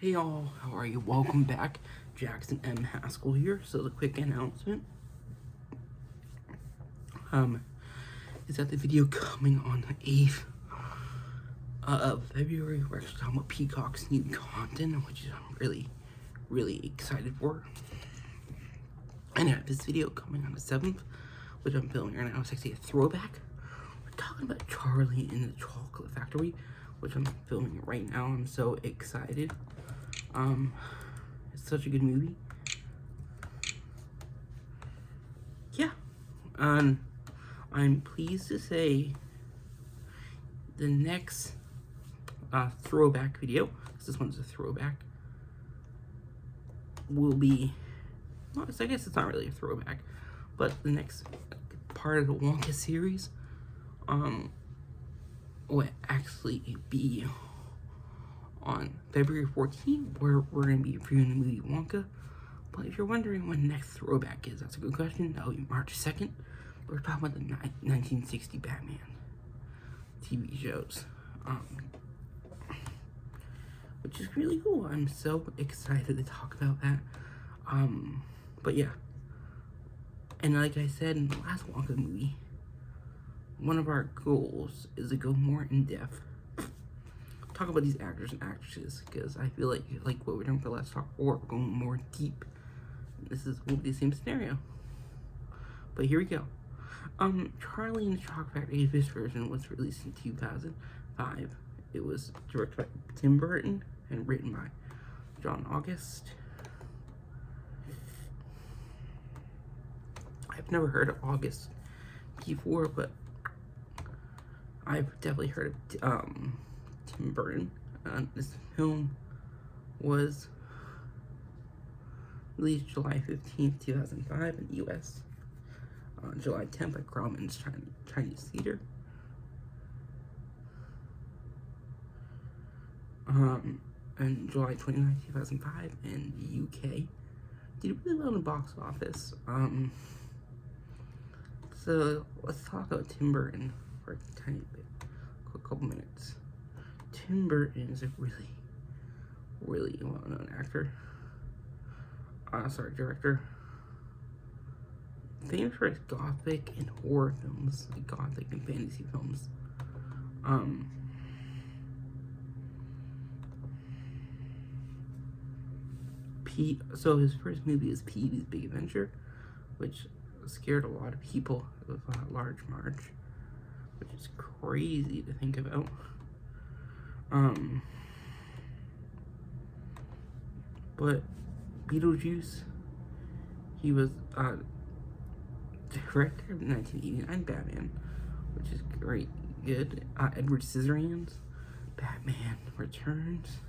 Hey y'all, how are you? Welcome back. Jackson M. Haskell here. So the quick announcement is that the video coming on the 8th of February, we're actually talking about Peacock's new content, which I'm really excited for. And I have this video coming on the 7th, which I'm filming right now. It's actually a throwback. We're talking about Charlie in the Chocolate Factory, which I'm filming right now. I'm so excited. It's such a good movie. Yeah. I'm pleased to say the next throwback video, this one's a throwback, will be, well, I guess it's not really a throwback, but the next part of the Wonka series will actually be on February 14th, where we're going to be reviewing the movie Wonka. But if you're wondering when the next throwback is, that's a good question. That'll be March 2nd. We're talking about the 1960 Batman TV shows, which is really cool. I'm so excited to talk about that. But yeah, and like I said in the last Wonka movie, one of our goals is to go more in depth, talk about these actors and actresses, because I feel like what we're doing for Let's Talk 4, we're going more deep. This will be the same scenario. But here we go. Charlie and the Chocolate Factory, this version was released in 2005. It was directed by Tim Burton and written by John August. I've never heard of August before, but I've definitely heard of Tim Burton. This film was released July 15th, 2005 in the U.S. July 10th by Grauman's Chinese Theater. And July 29th, 2005 in the UK. Did really well in the box office. So let's talk about Tim Burton for a tiny bit, quick couple minutes. Tim Burton is a really well-known actor. Director. Famous for his gothic and horror films, like gothic and fantasy films. So his first movie is Pee-wee's Big Adventure, which scared a lot of people with Large Marge, which is crazy to think about. But Beetlejuice, he was director of the 1989 Batman, which is good. Edward Scissorhands, Batman Returns,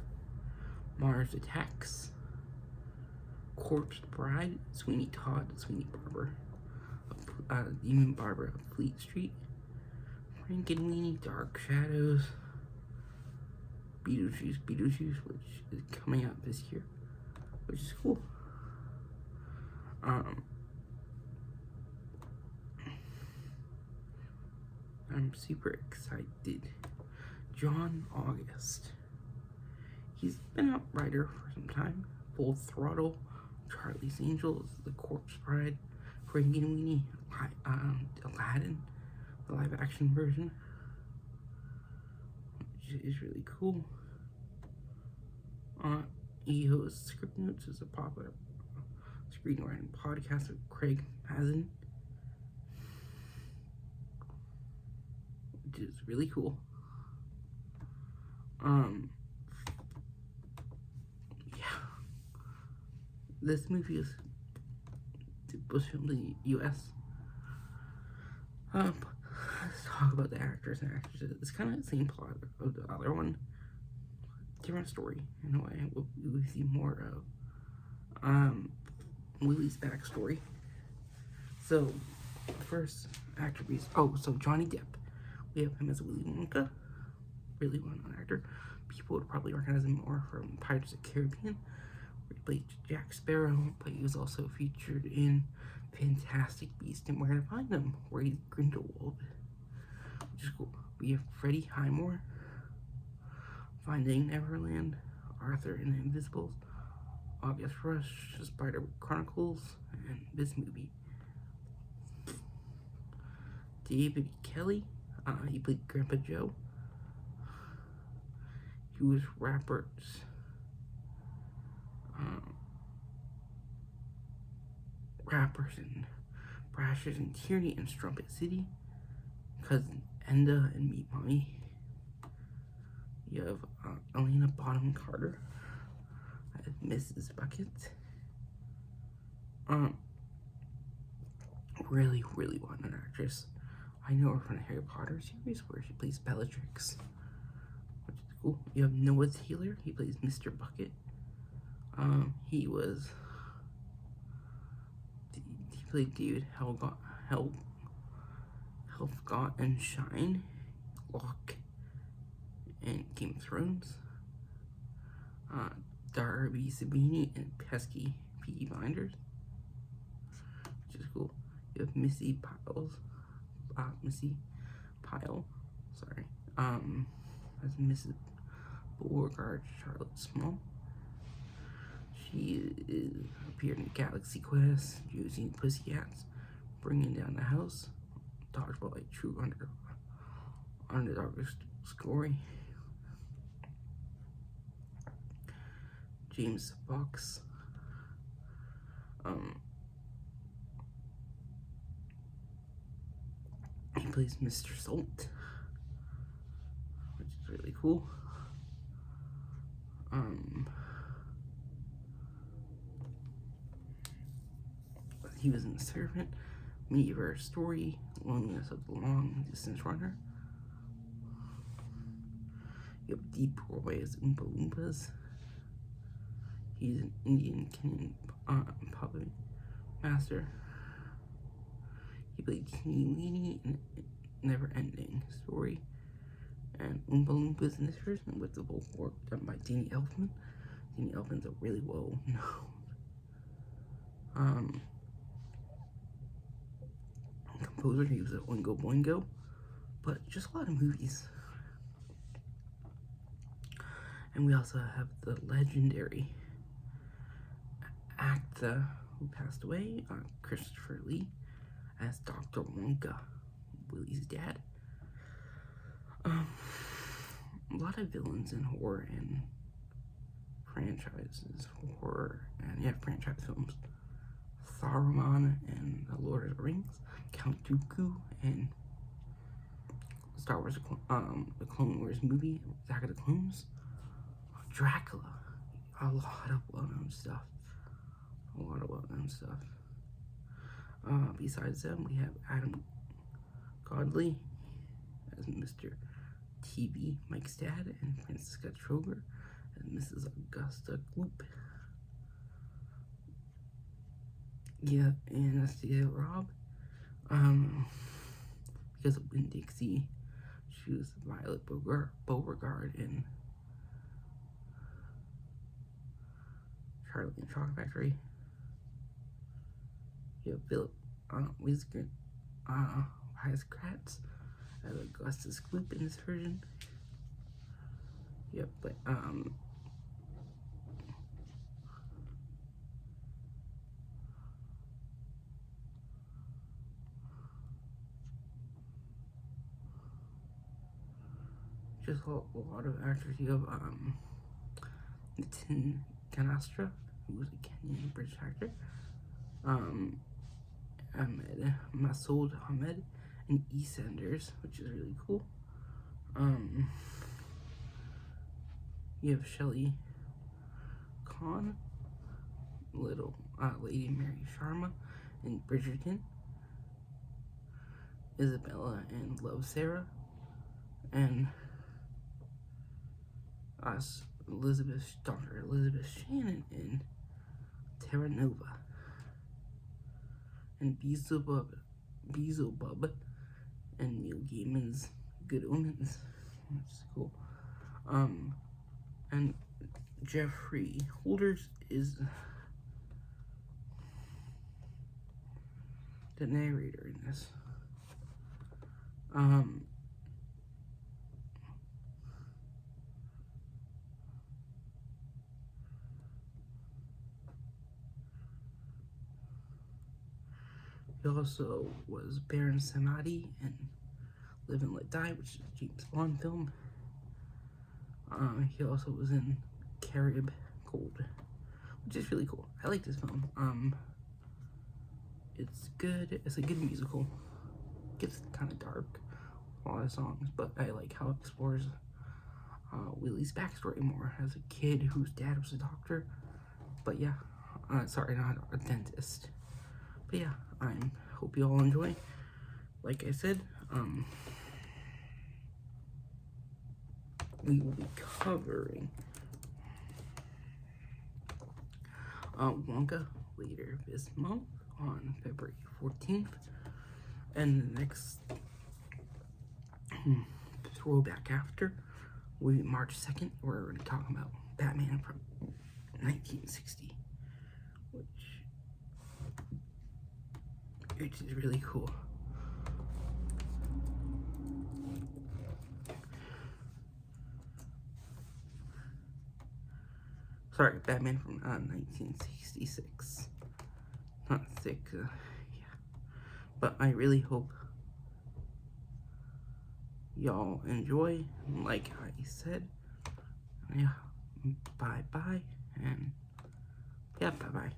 Mars Attacks, Corpse Bride, Sweeney Todd, Sweeney Barber, Demon Barber of Fleet Street, Frankenweenie, Dark Shadows, Beetlejuice, which is coming out this year, which is cool. I'm super excited. John August. He's been a writer for some time. Full Throttle, Charlie's Angels, The Corpse Bride, Frankenweenie, Aladdin, the live-action version, which is really cool. He hosts Script Notes, is a popular screenwriting podcast with Craig Mazin, which is really cool. Yeah, this movie was filmed in the U.S. Let's talk about the actors and actresses. It's kind of the same plot of the other one. Different story in a way. We see more of Willie's backstory. So, first attributes. So Johnny Depp. We have him as Willy Wonka. Really well-known actor. People would probably recognize him more from Pirates of the Caribbean, where he played Jack Sparrow, but he was also featured in Fantastic Beasts and Where to Find Them, where he's Grindelwald, which is cool. We have Freddie Highmore, Finding Neverland, Arthur and the Invisibles, August Rush, Spider Chronicles, and this movie. David Kelly, he played Grandpa Joe. He was rappers and Brashers and Tierney and Strumpet City, Cousin Enda and Meat Mommy. You have Elena Bonham Carter as Mrs. Bucket. Really well-known actress. I know her from the Harry Potter series where she plays Bellatrix, which is cool. You have Noah Taylor. He plays Mr. Bucket. He played David Helfgott and Shine, Locke, and Game of Thrones. Darby Sabini and Pesky Peaky Blinders, which is cool. You have Missy Pyle, sorry, as Mrs. Beauregard Charlotte Small. She appeared in Galaxy Quest, Josie and Pussycats, Bringing Down the House, Dodgeball, like true underdog story. James Fox, he plays Mr. Salt, which is really cool. He was in The Servant, Meteor Story, Loneliness of the Long Distance Runner. You have Deep Roy as Oompa Loompas. He's an Indian Kenyan puppet master. He played Teeny Weeny in Never Ending Story and Oompa Loompas in this version with the vocal work done by Danny Elfman. Danny Elfman's a really well known composer. He was at Oingo Boingo, but just a lot of movies. And we also have the legendary actor who passed away, Christopher Lee, as Dr. Wonka, Willie's dad. A lot of villains in horror and franchise films. Saruman and The Lord of the Rings, Count Dooku, and Star Wars, the Clone Wars movie, Attack of the Clones, Dracula, a lot of well-known stuff. Besides them, we have Adam Godley as Mr. TV, Mike's dad, and Francisca Troger as Mrs. Augusta Gloop. Yeah, and Anastasia Robb, because of Winn-Dixie, she was Violet Beauregard in Charlie and the Chocolate Factory. You have Philip Wisegratz as Augustus Gloop in this version. Yep, but just a lot of actors. You have Nitin Canastra, who was a Kenyan British actor. Masood Ahmed in EastEnders, which is really cool. You have Shelley Khan, little Lady Mary Sharma in Bridgerton. Isabella and Love Sarah, and Dr. Elizabeth Shannon in Terra Nova, and Beelzebub and Neil Gaiman's Good Omens, which is cool. And Jeffrey Holders is the narrator in this. He also was Baron Samedi in Live and Let Die, which is a James Bond film. He also was in Carib Gold, which is really cool. I like this film. It's good. It's a good musical. It gets kind of dark, a lot of songs, but I like how it explores Willie's backstory more as a kid whose dad was a doctor. But yeah, sorry, not a dentist. But yeah, I hope you all enjoy. Like I said, we will be covering Wonka later this month on February 14th. And the next throwback after will be March 2nd. We're going to talk about Batman from 1960, which is really cool. Sorry, Batman from 1966. Not sick, yeah. But I really hope y'all enjoy. Like I said, yeah, bye-bye, and yeah, bye-bye.